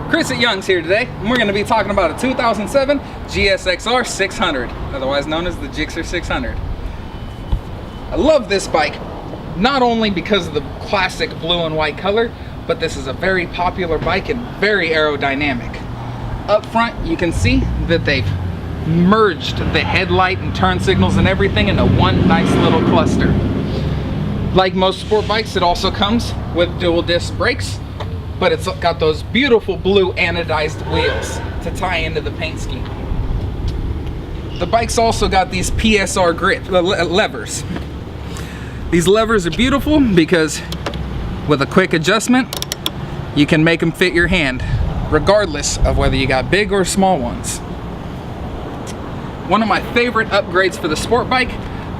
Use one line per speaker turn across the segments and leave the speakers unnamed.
Chris at Young's here today, and we're going to be talking about a 2007 GSX-R600, otherwise known as the GSX-R600. I love this bike, not only because of the classic blue and white color, but this is a very popular bike and very aerodynamic. Up front, you can see that they've merged the headlight and turn signals and everything into one nice little cluster. Like most sport bikes, it also comes with dual disc brakes, but it's got those beautiful blue anodized wheels to tie into the paint scheme. The bike's also got these PSR levers. These levers are beautiful because with a quick adjustment, you can make them fit your hand, regardless of whether you got big or small ones. One of my favorite upgrades for the sport bike,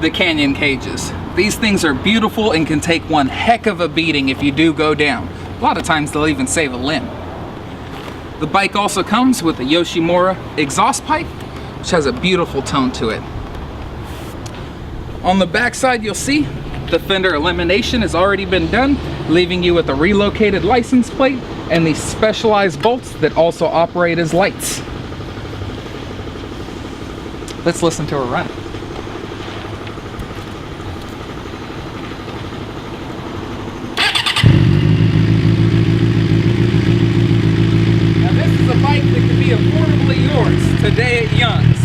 the canyon cages. These things are beautiful and can take one heck of a beating if you do go down. A lot of times they'll even save a limb. The bike also comes with a Yoshimura exhaust pipe, which has a beautiful tone to it. On the back side, you'll see the fender elimination has already been done, leaving you with a relocated license plate and these specialized bolts that also operate as lights. Let's listen to her run. Now this is a bike that can be affordably yours today at Young's.